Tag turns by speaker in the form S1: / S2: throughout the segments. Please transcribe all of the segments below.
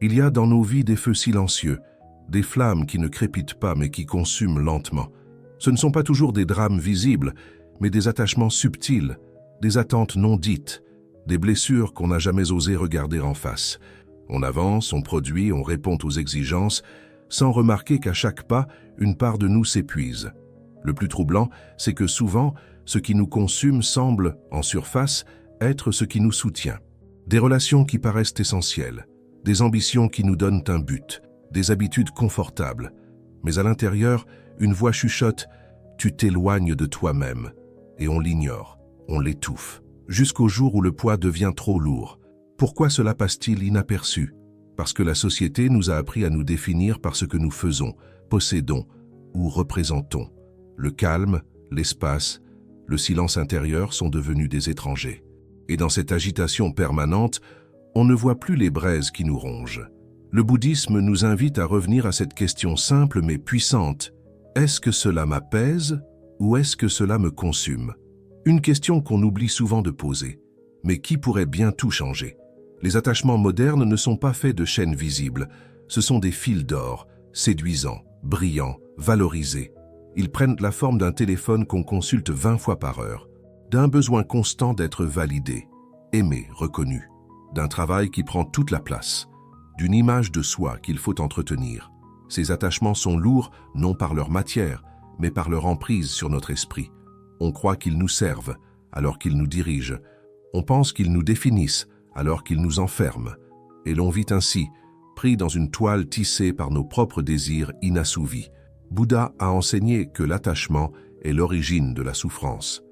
S1: Il y a dans nos vies des feux silencieux, des flammes qui ne crépitent pas mais qui consument lentement. Ce ne sont pas toujours des drames visibles, mais des attachements subtils, des attentes non dites, des blessures qu'on n'a jamais osé regarder en face. On avance, on produit, on répond aux exigences, sans remarquer qu'à chaque pas, une part de nous s'épuise. Le plus troublant, c'est que souvent, ce qui nous consume semble, en surface, être ce qui nous soutient. Des relations qui paraissent essentielles, des ambitions qui nous donnent un but, des habitudes confortables. Mais à l'intérieur, une voix chuchote « Tu t'éloignes de toi-même » et on l'ignore, on l'étouffe, jusqu'au jour où le poids devient trop lourd. Pourquoi cela passe-t-il inaperçu? Parce que la société nous a appris à nous définir par ce que nous faisons, possédons ou représentons. Le calme, l'espace, le silence intérieur sont devenus des étrangers. Et dans cette agitation permanente, on ne voit plus les braises qui nous rongent. Le bouddhisme nous invite à revenir à cette question simple mais puissante. Est-ce que cela m'apaise ou est-ce que cela me consume? Une question qu'on oublie souvent de poser, mais qui pourrait bien tout changer. Les attachements modernes ne sont pas faits de chaînes visibles, ce sont des fils d'or, séduisants, brillants, valorisés. Ils prennent la forme d'un téléphone qu'on consulte 20 fois par heure, d'un besoin constant d'être validé, aimé, reconnu, d'un travail qui prend toute la place, d'une image de soi qu'il faut entretenir. Ces attachements sont lourds non par leur matière, mais par leur emprise sur notre esprit. On croit qu'ils nous servent, alors qu'ils nous dirigent. On pense qu'ils nous définissent, alors qu'ils nous enferment. Et l'on vit ainsi, pris dans une toile tissée par nos propres désirs inassouvis. Bouddha a enseigné que l'attachement est l'origine de la souffrance.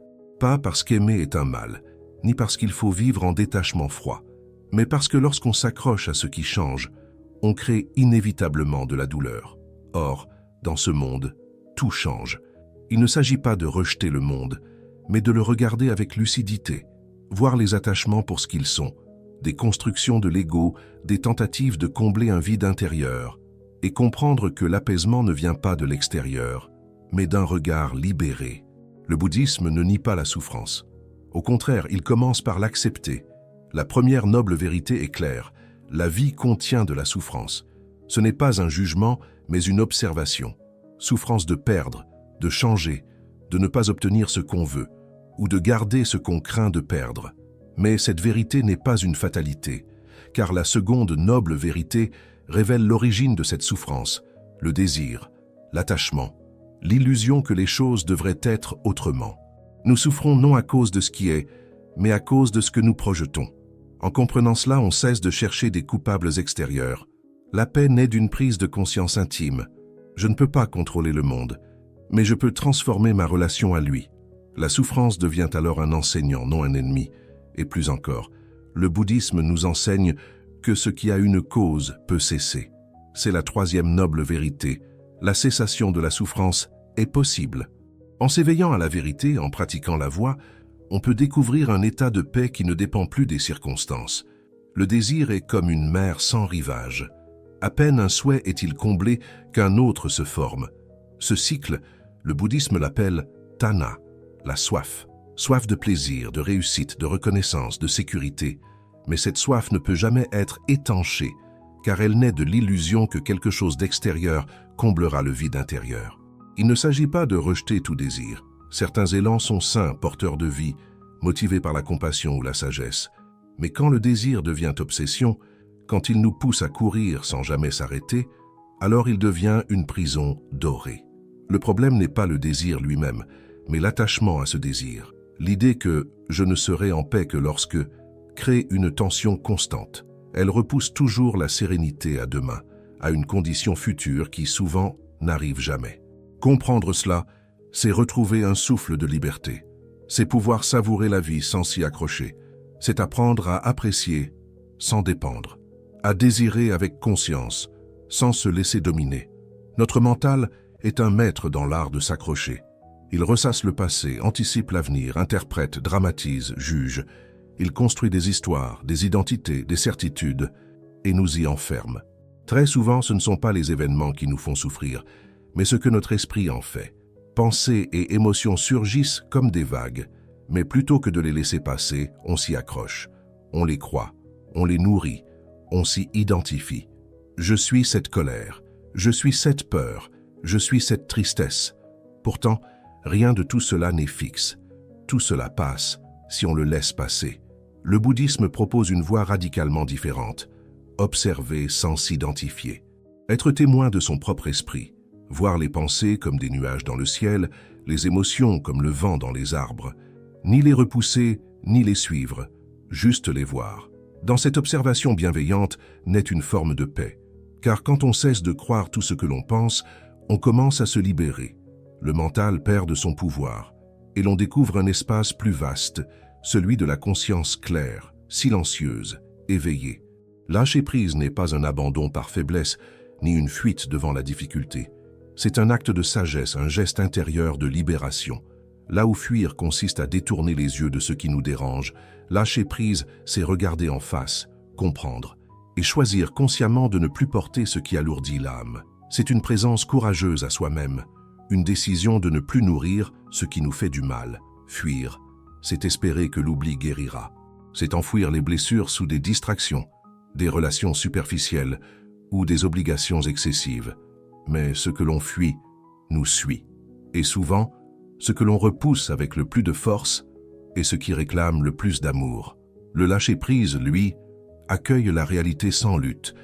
S1: Pas parce qu'aimer est un mal, ni parce qu'il faut vivre en détachement froid, mais parce que lorsqu'on s'accroche à ce qui change, on crée inévitablement de la douleur. Or, dans ce monde, tout change. Il ne s'agit pas de rejeter le monde, mais de le regarder avec lucidité, voir les attachements pour ce qu'ils sont, des constructions de l'ego, des tentatives de combler un vide intérieur, et comprendre que l'apaisement ne vient pas de l'extérieur, mais d'un regard libéré. Le bouddhisme ne nie pas la souffrance. Au contraire, il commence par l'accepter. La première noble vérité est claire. La vie contient de la souffrance. Ce n'est pas un jugement, mais une observation. Souffrance de perdre, de changer, de ne pas obtenir ce qu'on veut, ou de garder ce qu'on craint de perdre. Mais cette vérité n'est pas une fatalité, car la seconde noble vérité révèle l'origine de cette souffrance, le désir, l'attachement, l'illusion que les choses devraient être autrement. Nous souffrons non à cause de ce qui est, mais à cause de ce que nous projetons. En comprenant cela, on cesse de chercher des coupables extérieurs. La paix naît d'une prise de conscience intime. Je ne peux pas contrôler le monde, mais je peux transformer ma relation à lui. La souffrance devient alors un enseignant, non un ennemi. Et plus encore, le bouddhisme nous enseigne que ce qui a une cause peut cesser. C'est la troisième noble vérité. La cessation de la souffrance est possible. En s'éveillant à la vérité, en pratiquant la voie, on peut découvrir un état de paix qui ne dépend plus des circonstances. Le désir est comme une mer sans rivage. À peine un souhait est-il comblé qu'un autre se forme. Ce cycle, le bouddhisme l'appelle tanha, la soif. Soif de plaisir, de réussite, de reconnaissance, de sécurité. Mais cette soif ne peut jamais être étanchée, car elle naît de l'illusion que quelque chose d'extérieur comblera le vide intérieur. Il ne s'agit pas de rejeter tout désir. Certains élans sont sains, porteurs de vie, motivés par la compassion ou la sagesse. Mais quand le désir devient obsession, quand il nous pousse à courir sans jamais s'arrêter, alors il devient une prison dorée. Le problème n'est pas le désir lui-même, mais l'attachement à ce désir. L'idée que « je ne serai en paix que lorsque » crée une tension constante. Elle repousse toujours la sérénité à demain, à une condition future qui souvent n'arrive jamais. Comprendre cela, c'est retrouver un souffle de liberté. C'est pouvoir savourer la vie sans s'y accrocher. C'est apprendre à apprécier sans dépendre, à désirer avec conscience, sans se laisser dominer. Notre mental est un maître dans l'art de s'accrocher. Il ressasse le passé, anticipe l'avenir, interprète, dramatise, juge. Il construit des histoires, des identités, des certitudes, et nous y enferme. Très souvent, ce ne sont pas les événements qui nous font souffrir, mais ce que notre esprit en fait. Pensées et émotions surgissent comme des vagues, mais plutôt que de les laisser passer, on s'y accroche. On les croit, on les nourrit, on s'y identifie. Je suis cette colère, je suis cette peur, je suis cette tristesse. Pourtant, rien de tout cela n'est fixe. Tout cela passe, si on le laisse passer. Le bouddhisme propose une voie radicalement différente. Observer sans s'identifier. Être témoin de son propre esprit. Voir les pensées comme des nuages dans le ciel, les émotions comme le vent dans les arbres. Ni les repousser, ni les suivre. Juste les voir. Dans cette observation bienveillante naît une forme de paix. Car quand on cesse de croire tout ce que l'on pense, on commence à se libérer. Le mental perd de son pouvoir, et l'on découvre un espace plus vaste, celui de la conscience claire, silencieuse, éveillée. Lâcher prise n'est pas un abandon par faiblesse, ni une fuite devant la difficulté. C'est un acte de sagesse, un geste intérieur de libération. Là où fuir consiste à détourner les yeux de ce qui nous dérange, lâcher prise, c'est regarder en face, comprendre, et choisir consciemment de ne plus porter ce qui alourdit l'âme. C'est une présence courageuse à soi-même, une décision de ne plus nourrir ce qui nous fait du mal. Fuir, c'est espérer que l'oubli guérira. C'est enfouir les blessures sous des distractions, des relations superficielles ou des obligations excessives. Mais ce que l'on fuit nous suit. Et souvent, ce que l'on repousse avec le plus de force est ce qui réclame le plus d'amour. Le lâcher-prise, lui, accueille la réalité sans lutte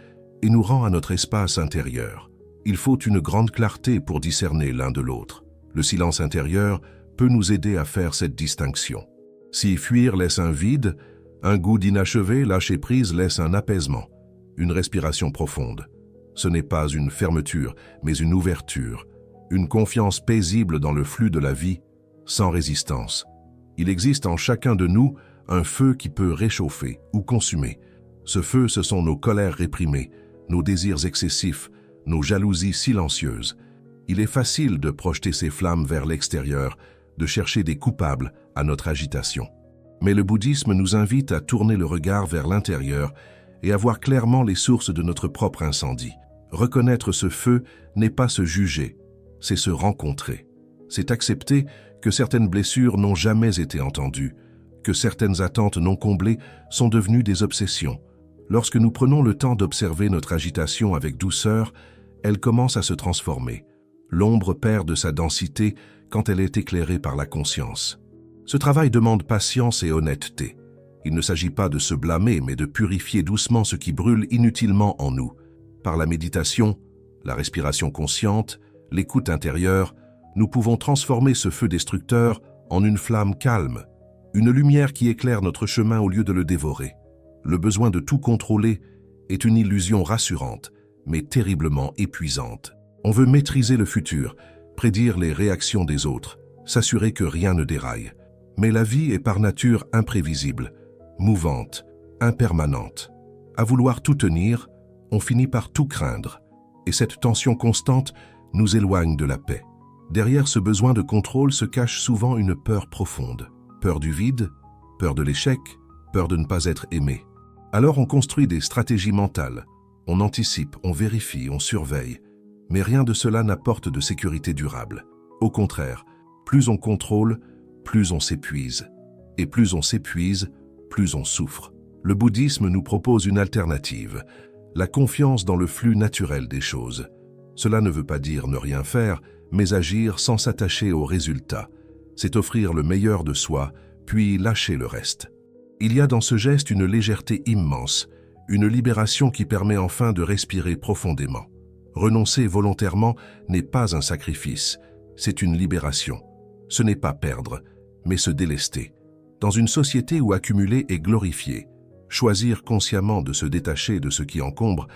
S1: et nous rend à notre espace intérieur. Il faut une grande clarté pour discerner l'un de l'autre. Le silence intérieur peut nous aider à faire cette distinction. Si fuir laisse un vide, un goût d'inachevé, lâcher prise laisse un apaisement, une respiration profonde. Ce n'est pas une fermeture, mais une ouverture, une confiance paisible dans le flux de la vie, sans résistance. Il existe en chacun de nous un feu qui peut réchauffer ou consumer. Ce feu, ce sont nos colères réprimées, nos désirs excessifs, nos jalousies silencieuses. Il est facile de projeter ces flammes vers l'extérieur, de chercher des coupables à notre agitation. Mais le bouddhisme nous invite à tourner le regard vers l'intérieur et à voir clairement les sources de notre propre incendie. Reconnaître ce feu n'est pas se juger, c'est se rencontrer. C'est accepter que certaines blessures n'ont jamais été entendues, que certaines attentes non comblées sont devenues des obsessions. Lorsque nous prenons le temps d'observer notre agitation avec douceur, elle commence à se transformer. L'ombre perd de sa densité quand elle est éclairée par la conscience. Ce travail demande patience et honnêteté. Il ne s'agit pas de se blâmer, mais de purifier doucement ce qui brûle inutilement en nous. Par la méditation, la respiration consciente, l'écoute intérieure, nous pouvons transformer ce feu destructeur en une flamme calme, une lumière qui éclaire notre chemin au lieu de le dévorer. Le besoin de tout contrôler est une illusion rassurante, mais terriblement épuisante. On veut maîtriser le futur, prédire les réactions des autres, s'assurer que rien ne déraille. Mais la vie est par nature imprévisible, mouvante, impermanente. À vouloir tout tenir, on finit par tout craindre. Et cette tension constante nous éloigne de la paix. Derrière ce besoin de contrôle se cache souvent une peur profonde. Peur du vide, peur de l'échec, peur de ne pas être aimé. Alors on construit des stratégies mentales. On anticipe, on vérifie, on surveille. Mais rien de cela n'apporte de sécurité durable. Au contraire, plus on contrôle, plus on s'épuise. Et plus on s'épuise, plus on souffre. Le bouddhisme nous propose une alternative, la confiance dans le flux naturel des choses. Cela ne veut pas dire ne rien faire, mais agir sans s'attacher aux résultats. C'est offrir le meilleur de soi, puis lâcher le reste. Il y a dans ce geste une légèreté immense, une libération qui permet enfin de respirer profondément. Renoncer volontairement n'est pas un sacrifice, c'est une libération. Ce n'est pas perdre, mais se délester. Dans une société où accumuler est glorifié, choisir consciemment de se détacher de ce qui encombre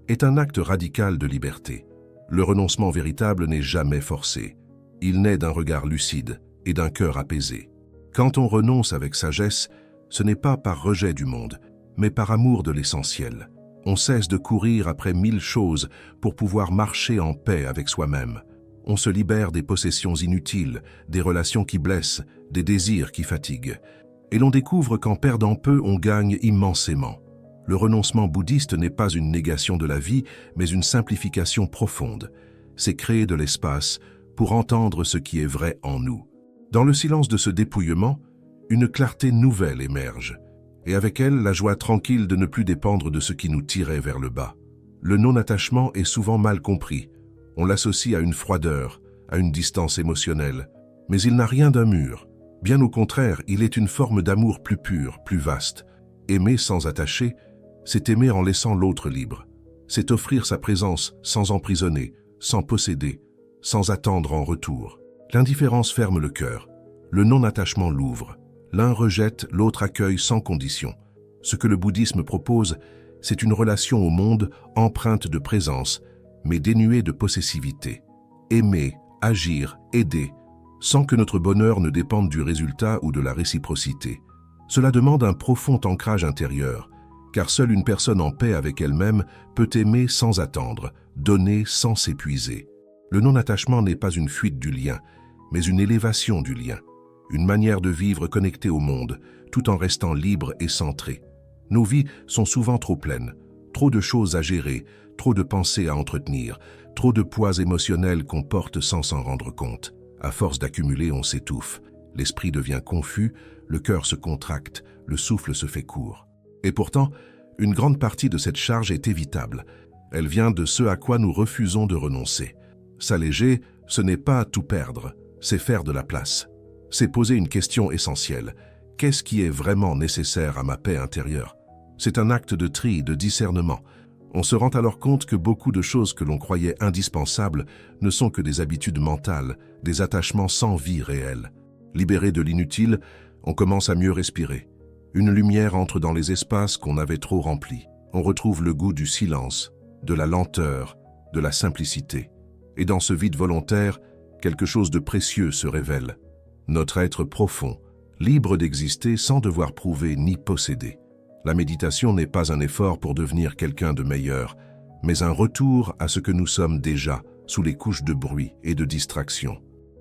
S1: est un acte radical de liberté. Le renoncement véritable n'est jamais forcé. Il naît d'un regard lucide et d'un cœur apaisé. Quand on renonce avec sagesse, ce n'est pas par rejet du monde, mais par amour de l'essentiel. On cesse de courir après 1000 choses pour pouvoir marcher en paix avec soi-même. On se libère des possessions inutiles, des relations qui blessent, des désirs qui fatiguent. Et l'on découvre qu'en perdant peu, on gagne immensément. Le renoncement bouddhiste n'est pas une négation de la vie, mais une simplification profonde. C'est créer de l'espace pour entendre ce qui est vrai en nous. Dans le silence de ce dépouillement, une clarté nouvelle émerge, et avec elle la joie tranquille de ne plus dépendre de ce qui nous tirait vers le bas. Le non-attachement est souvent mal compris. On l'associe à une froideur, à une distance émotionnelle. Mais il n'a rien d'un mur. Bien au contraire, il est une forme d'amour plus pure, plus vaste. Aimer sans attacher, c'est aimer en laissant l'autre libre. C'est offrir sa présence sans emprisonner, sans posséder, sans attendre en retour. L'indifférence ferme le cœur. Le non-attachement l'ouvre. L'un rejette, l'autre accueille sans condition. Ce que le bouddhisme propose, c'est une relation au monde empreinte de présence, mais dénuée de possessivité. Aimer, agir, aider, sans que notre bonheur ne dépende du résultat ou de la réciprocité. Cela demande un profond ancrage intérieur, car seule une personne en paix avec elle-même peut aimer sans attendre, donner sans s'épuiser. Le non-attachement n'est pas une fuite du lien, mais une élévation du lien, une manière de vivre connectée au monde, tout en restant libre et centré. Nos vies sont souvent trop pleines, trop de choses à gérer, trop de pensées à entretenir, trop de poids émotionnels qu'on porte sans s'en rendre compte. À force d'accumuler, on s'étouffe. L'esprit devient confus, le cœur se contracte, le souffle se fait court. Et pourtant, une grande partie de cette charge est évitable. Elle vient de ce à quoi nous refusons de renoncer. S'alléger, ce n'est pas tout perdre, c'est faire de la place. C'est poser une question essentielle. Qu'est-ce qui est vraiment nécessaire à ma paix intérieure? C'est un acte de tri, de discernement. On se rend alors compte que beaucoup de choses que l'on croyait indispensables ne sont que des habitudes mentales, des attachements sans vie réelle. Libéré de l'inutile, on commence à mieux respirer. Une lumière entre dans les espaces qu'on avait trop remplis. On retrouve le goût du silence, de la lenteur, de la simplicité. Et dans ce vide volontaire, quelque chose de précieux se révèle. Notre être profond, libre d'exister sans devoir prouver ni posséder. La méditation n'est pas un effort pour devenir quelqu'un de meilleur, mais un retour à ce que nous sommes déjà, sous les couches de bruit et de distraction.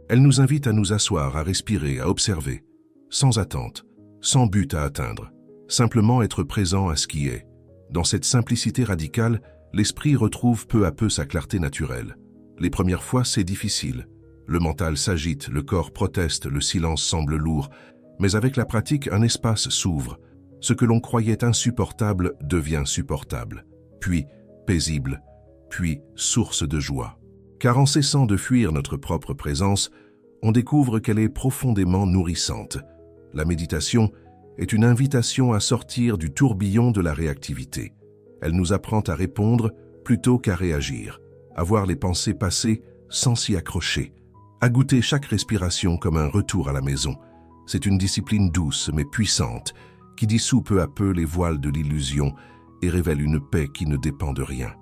S1: Elle nous invite à nous asseoir, à respirer, à observer, sans attente, sans but à atteindre, simplement être présent à ce qui est. Dans cette simplicité radicale, l'esprit retrouve peu à peu sa clarté naturelle. Les premières fois, c'est difficile. Le mental s'agite, le corps proteste, le silence semble lourd, mais avec la pratique, un espace s'ouvre. Ce que l'on croyait insupportable devient supportable, puis paisible, puis source de joie. Car en cessant de fuir notre propre présence, on découvre qu'elle est profondément nourrissante. La méditation est une invitation à sortir du tourbillon de la réactivité. Elle nous apprend à répondre plutôt qu'à réagir, à voir les pensées passer sans s'y accrocher, à goûter chaque respiration comme un retour à la maison. C'est une discipline douce mais puissante, qui dissout peu à peu les voiles de l'illusion et révèle une paix qui ne dépend de rien.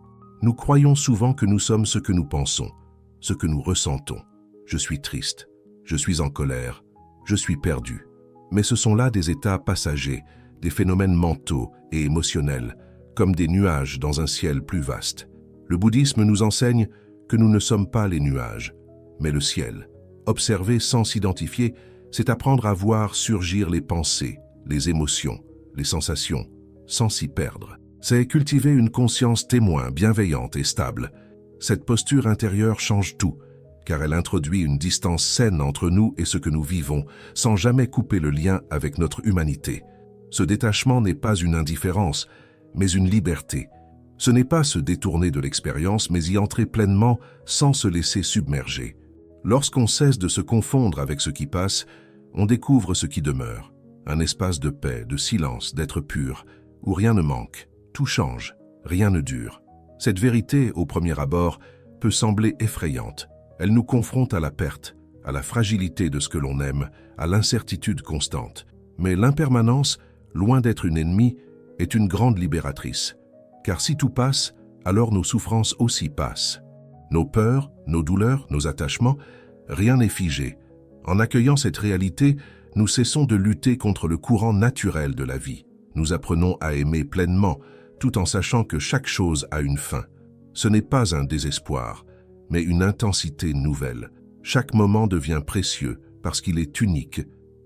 S1: Nous croyons souvent que nous sommes ce que nous pensons, ce que nous ressentons. Je suis triste, je suis en colère, je suis perdu. Mais ce sont là des états passagers, des phénomènes mentaux et émotionnels, comme des nuages dans un ciel plus vaste. Le bouddhisme nous enseigne que nous ne sommes pas les nuages, mais le ciel. Observer sans s'identifier, c'est apprendre à voir surgir les pensées, les émotions, les sensations, sans s'y perdre. C'est cultiver une conscience témoin, bienveillante et stable. Cette posture intérieure change tout, car elle introduit une distance saine entre nous et ce que nous vivons, sans jamais couper le lien avec notre humanité. Ce détachement n'est pas une indifférence, mais une liberté. Ce n'est pas se détourner de l'expérience, mais y entrer pleinement sans se laisser submerger. Lorsqu'on cesse de se confondre avec ce qui passe, on découvre ce qui demeure. Un espace de paix, de silence, d'être pur, où rien ne manque, tout change, rien ne dure. Cette vérité, au premier abord, peut sembler effrayante. Elle nous confronte à la perte, à la fragilité de ce que l'on aime, à l'incertitude constante. Mais l'impermanence, loin d'être une ennemie, est une grande libératrice. Car si tout passe, alors nos souffrances aussi passent. Nos peurs, nos douleurs, nos attachements, rien n'est figé. En accueillant cette réalité, nous cessons de lutter contre le courant naturel de la vie. Nous apprenons à aimer pleinement, tout en sachant que chaque chose a une fin. Ce n'est pas un désespoir, mais une intensité nouvelle. Chaque moment devient précieux parce qu'il est unique,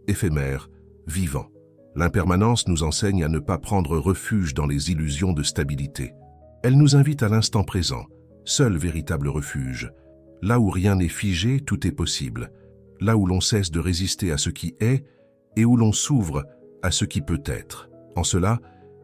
S1: éphémère, vivant. L'impermanence nous enseigne à ne pas prendre refuge dans les illusions de stabilité. Elle nous invite à l'instant présent, seul véritable refuge. Là où rien n'est figé, tout est possible. Là où l'on cesse de résister à ce qui est et où l'on s'ouvre à ce qui peut être. En cela,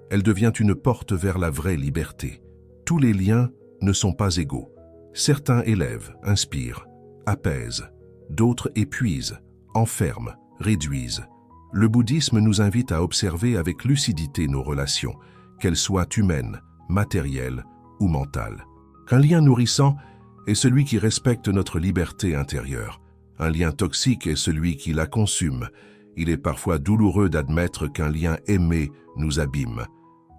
S1: elle devient une porte vers la vraie liberté. Tous les liens ne sont pas égaux. Certains élèvent, inspirent, apaisent. D'autres épuisent, enferment, réduisent. Le bouddhisme nous invite à observer avec lucidité nos relations, qu'elles soient humaines, matérielles ou mentales. Un lien nourrissant est celui qui respecte notre liberté intérieure. Un lien toxique est celui qui la consume. Il est parfois douloureux d'admettre qu'un lien aimé nous abîme.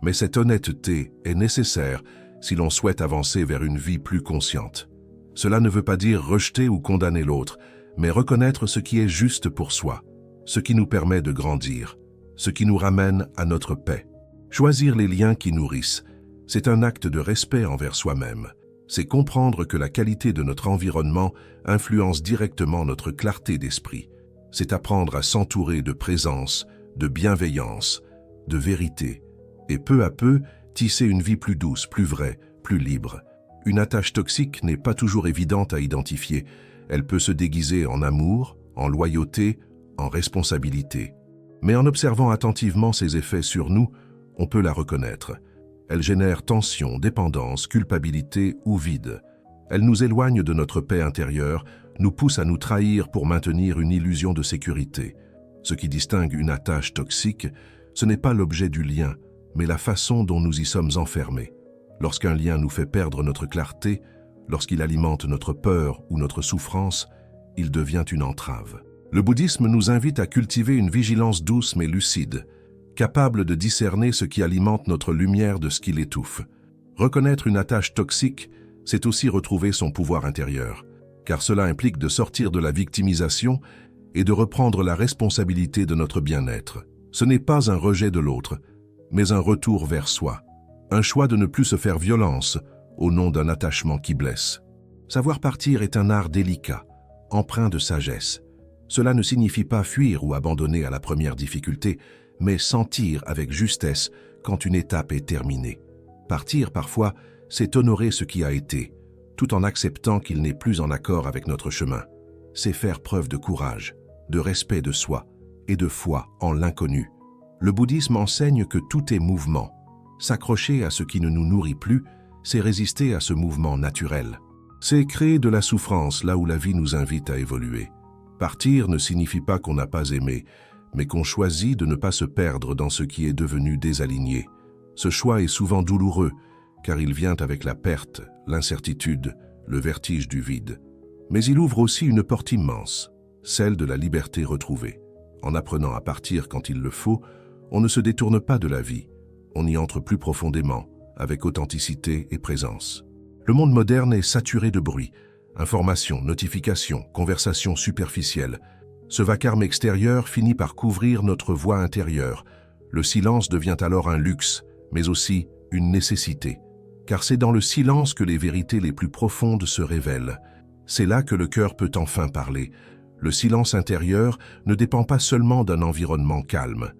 S1: Mais cette honnêteté est nécessaire si l'on souhaite avancer vers une vie plus consciente. Cela ne veut pas dire rejeter ou condamner l'autre, mais reconnaître ce qui est juste pour soi, ce qui nous permet de grandir, ce qui nous ramène à notre paix. Choisir les liens qui nourrissent, c'est un acte de respect envers soi-même. C'est comprendre que la qualité de notre environnement influence directement notre clarté d'esprit. C'est apprendre à s'entourer de présence, de bienveillance, de vérité, et peu à peu, tisser une vie plus douce, plus vraie, plus libre. Une attache toxique n'est pas toujours évidente à identifier. Elle peut se déguiser en amour, en loyauté, en responsabilité. Mais en observant attentivement ses effets sur nous, on peut la reconnaître. Elle génère tension, dépendance, culpabilité ou vide. Elle nous éloigne de notre paix intérieure, nous pousse à nous trahir pour maintenir une illusion de sécurité. Ce qui distingue une attache toxique, ce n'est pas l'objet du lien, mais la façon dont nous y sommes enfermés. Lorsqu'un lien nous fait perdre notre clarté, lorsqu'il alimente notre peur ou notre souffrance, il devient une entrave. Le bouddhisme nous invite à cultiver une vigilance douce mais lucide, capable de discerner ce qui alimente notre lumière de ce qui l'étouffe. Reconnaître une attache toxique, c'est aussi retrouver son pouvoir intérieur, car cela implique de sortir de la victimisation et de reprendre la responsabilité de notre bien-être. Ce n'est pas un rejet de l'autre, mais un retour vers soi. Un choix de ne plus se faire violence au nom d'un attachement qui blesse. Savoir partir est un art délicat, empreint de sagesse. Cela ne signifie pas fuir ou abandonner à la première difficulté, mais sentir avec justesse quand une étape est terminée. Partir, parfois, c'est honorer ce qui a été, tout en acceptant qu'il n'est plus en accord avec notre chemin. C'est faire preuve de courage, de respect de soi et de foi en l'inconnu. Le bouddhisme enseigne que tout est mouvement. S'accrocher à ce qui ne nous nourrit plus, c'est résister à ce mouvement naturel. C'est créer de la souffrance là où la vie nous invite à évoluer. Partir ne signifie pas qu'on n'a pas aimé, mais qu'on choisit de ne pas se perdre dans ce qui est devenu désaligné. Ce choix est souvent douloureux, car il vient avec la perte, l'incertitude, le vertige du vide. Mais il ouvre aussi une porte immense, celle de la liberté retrouvée. En apprenant à partir quand il le faut, on ne se détourne pas de la vie. On y entre plus profondément, avec authenticité et présence. Le monde moderne est saturé de bruit, informations, notifications, conversations superficielles. Ce vacarme extérieur finit par couvrir notre voix intérieure. Le silence devient alors un luxe, mais aussi une nécessité. Car c'est dans le silence que les vérités les plus profondes se révèlent. C'est là que le cœur peut enfin parler. Le silence intérieur ne dépend pas seulement d'un environnement calme.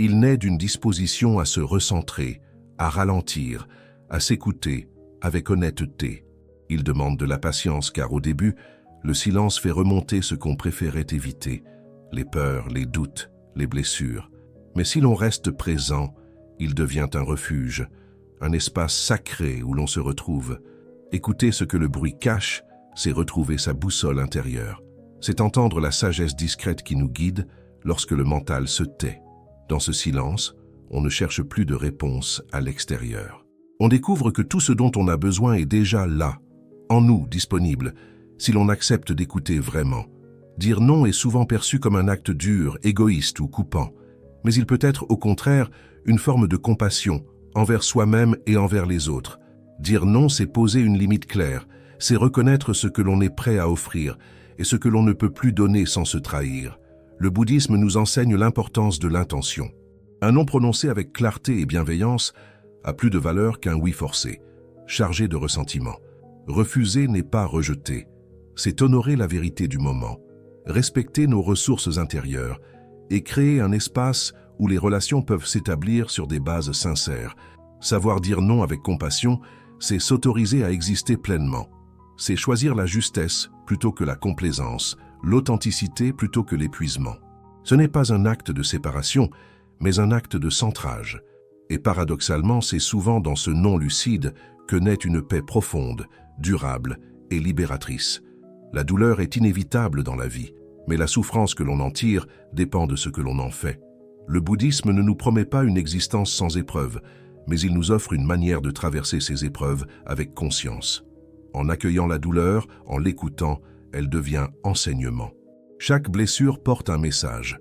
S1: Il naît d'une disposition à se recentrer, à ralentir, à s'écouter avec honnêteté. Il demande de la patience car au début, le silence fait remonter ce qu'on préférait éviter, les peurs, les doutes, les blessures. Mais si l'on reste présent, il devient un refuge, un espace sacré où l'on se retrouve. Écouter ce que le bruit cache, c'est retrouver sa boussole intérieure. C'est entendre la sagesse discrète qui nous guide lorsque le mental se tait. Dans ce silence, on ne cherche plus de réponse à l'extérieur. On découvre que tout ce dont on a besoin est déjà là, en nous, disponible, si l'on accepte d'écouter vraiment. Dire non est souvent perçu comme un acte dur, égoïste ou coupant, mais il peut être au contraire une forme de compassion envers soi-même et envers les autres. Dire non, c'est poser une limite claire, c'est reconnaître ce que l'on est prêt à offrir et ce que l'on ne peut plus donner sans se trahir. Le bouddhisme nous enseigne l'importance de l'intention. Un non prononcé avec clarté et bienveillance a plus de valeur qu'un oui forcé, chargé de ressentiment. Refuser n'est pas rejeter, c'est honorer la vérité du moment, respecter nos ressources intérieures et créer un espace où les relations peuvent s'établir sur des bases sincères. Savoir dire non avec compassion, c'est s'autoriser à exister pleinement. C'est choisir la justesse plutôt que la complaisance, l'authenticité plutôt que l'épuisement. Ce n'est pas un acte de séparation, mais un acte de centrage. Et paradoxalement, c'est souvent dans ce non lucide que naît une paix profonde, durable et libératrice. La douleur est inévitable dans la vie, mais la souffrance que l'on en tire dépend de ce que l'on en fait. Le bouddhisme ne nous promet pas une existence sans épreuves, mais il nous offre une manière de traverser ces épreuves avec conscience. En accueillant la douleur, en l'écoutant, elle devient enseignement. Chaque blessure porte un message.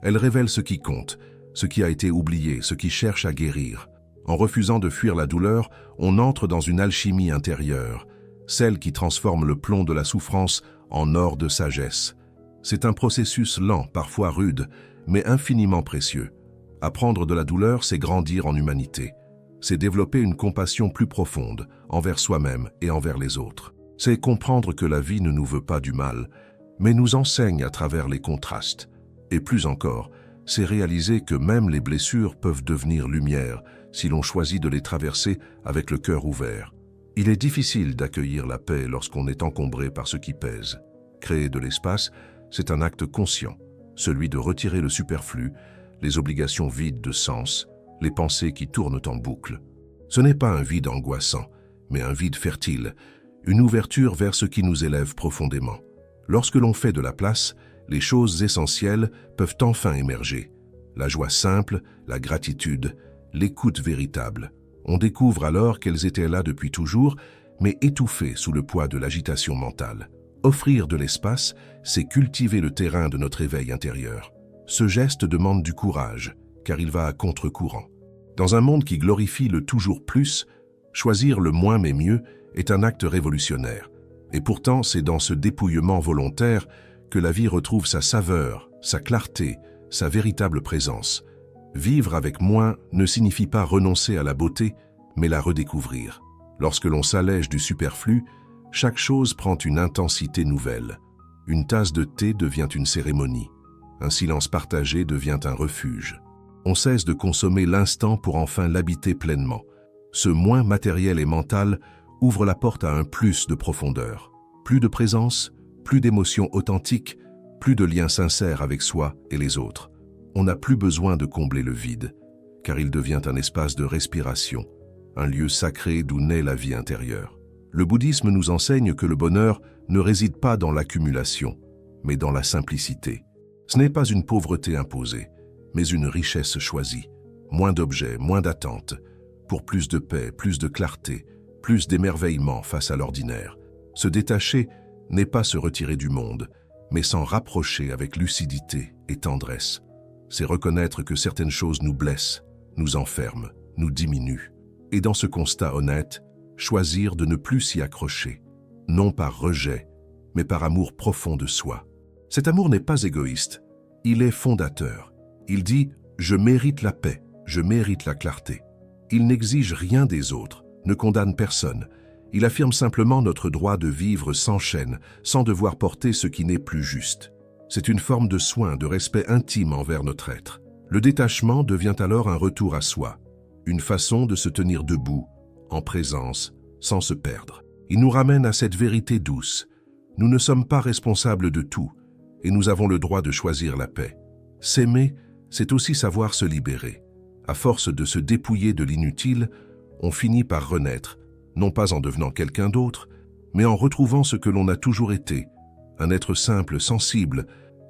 S1: Elle révèle ce qui compte, ce qui a été oublié, ce qui cherche à guérir. En refusant de fuir la douleur, on entre dans une alchimie intérieure, celle qui transforme le plomb de la souffrance en or de sagesse. C'est un processus lent, parfois rude, mais infiniment précieux. Apprendre de la douleur, c'est grandir en humanité. C'est développer une compassion plus profonde envers soi-même et envers les autres. C'est comprendre que la vie ne nous veut pas du mal, mais nous enseigne à travers les contrastes. Et plus encore, c'est réaliser que même les blessures peuvent devenir lumière si l'on choisit de les traverser avec le cœur ouvert. Il est difficile d'accueillir la paix lorsqu'on est encombré par ce qui pèse. Créer de l'espace, c'est un acte conscient, celui de retirer le superflu, les obligations vides de sens, les pensées qui tournent en boucle. Ce n'est pas un vide angoissant, mais un vide fertile, une ouverture vers ce qui nous élève profondément. Lorsque l'on fait de la place, les choses essentielles peuvent enfin émerger. La joie simple, la gratitude, l'écoute véritable. On découvre alors qu'elles étaient là depuis toujours, mais étouffées sous le poids de l'agitation mentale. Offrir de l'espace, c'est cultiver le terrain de notre éveil intérieur. Ce geste demande du courage, car il va à contre-courant. Dans un monde qui glorifie le toujours plus, choisir le moins mais mieux est un acte révolutionnaire. Et pourtant, c'est dans ce dépouillement volontaire que la vie retrouve sa saveur, sa clarté, sa véritable présence. Vivre avec moins ne signifie pas renoncer à la beauté, mais la redécouvrir. Lorsque l'on s'allège du superflu, chaque chose prend une intensité nouvelle. Une tasse de thé devient une cérémonie. Un silence partagé devient un refuge. On cesse de consommer l'instant pour enfin l'habiter pleinement. Ce moins matériel et mental ouvre la porte à un plus de profondeur. Plus de présence, plus d'émotions authentiques, plus de liens sincères avec soi et les autres. On n'a plus besoin de combler le vide, car il devient un espace de respiration, un lieu sacré d'où naît la vie intérieure. Le bouddhisme nous enseigne que le bonheur ne réside pas dans l'accumulation, mais dans la simplicité. Ce n'est pas une pauvreté imposée, mais une richesse choisie. Moins d'objets, moins d'attentes, pour plus de paix, plus de clarté, plus d'émerveillement face à l'ordinaire. Se détacher n'est pas se retirer du monde, mais s'en rapprocher avec lucidité et tendresse. C'est reconnaître que certaines choses nous blessent, nous enferment, nous diminuent. Et dans ce constat honnête, choisir de ne plus s'y accrocher, non par rejet, mais par amour profond de soi. Cet amour n'est pas égoïste, il est fondateur. Il dit « je mérite la paix, je mérite la clarté ». Il n'exige rien des autres, ne condamne personne. Il affirme simplement notre droit de vivre sans chaîne, sans devoir porter ce qui n'est plus juste. C'est une forme de soin, de respect intime envers notre être. Le détachement devient alors un retour à soi, une façon de se tenir debout, en présence, sans se perdre. Il nous ramène à cette vérité douce. Nous ne sommes pas responsables de tout, et nous avons le droit de choisir la paix. S'aimer, c'est aussi savoir se libérer. À force de se dépouiller de l'inutile, on finit par renaître, non pas en devenant quelqu'un d'autre, mais en retrouvant ce que l'on a toujours été, un être simple, sensible,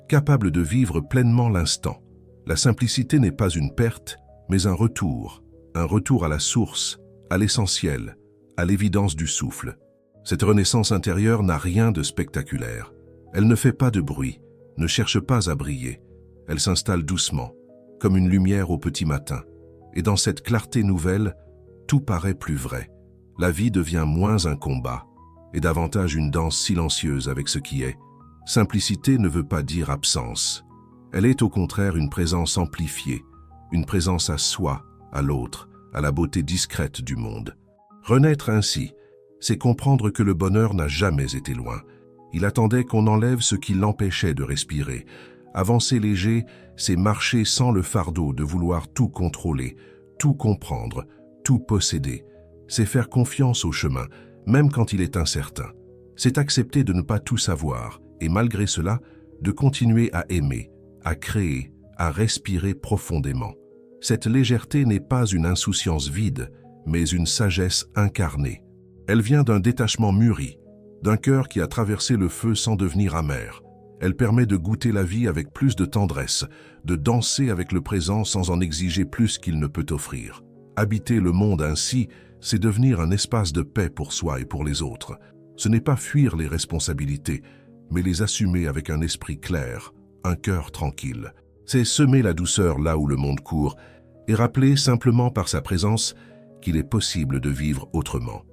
S1: capable de vivre pleinement l'instant. La simplicité n'est pas une perte, mais un retour à la source, à l'essentiel, à l'évidence du souffle. Cette renaissance intérieure n'a rien de spectaculaire. Elle ne fait pas de bruit, ne cherche pas à briller. Elle s'installe doucement, comme une lumière au petit matin. Et dans cette clarté nouvelle, tout paraît plus vrai. La vie devient moins un combat, et davantage une danse silencieuse avec ce qui est. Simplicité ne veut pas dire absence. Elle est au contraire une présence amplifiée, une présence à soi, à l'autre, à la beauté discrète du monde. Renaître ainsi, c'est comprendre que le bonheur n'a jamais été loin. Il attendait qu'on enlève ce qui l'empêchait de respirer. Avancer léger, c'est marcher sans le fardeau de vouloir tout contrôler, tout comprendre, tout posséder. C'est faire confiance au chemin, même quand il est incertain. C'est accepter de ne pas tout savoir, et malgré cela, de continuer à aimer, à créer, à respirer profondément. Cette légèreté n'est pas une insouciance vide, mais une sagesse incarnée. Elle vient d'un détachement mûri, d'un cœur qui a traversé le feu sans devenir amer. Elle permet de goûter la vie avec plus de tendresse, de danser avec le présent sans en exiger plus qu'il ne peut offrir. Habiter le monde ainsi, c'est devenir un espace de paix pour soi et pour les autres. Ce n'est pas fuir les responsabilités, mais les assumer avec un esprit clair, un cœur tranquille. C'est semer la douceur là où le monde court et rappeler simplement par sa présence qu'il est possible de vivre autrement.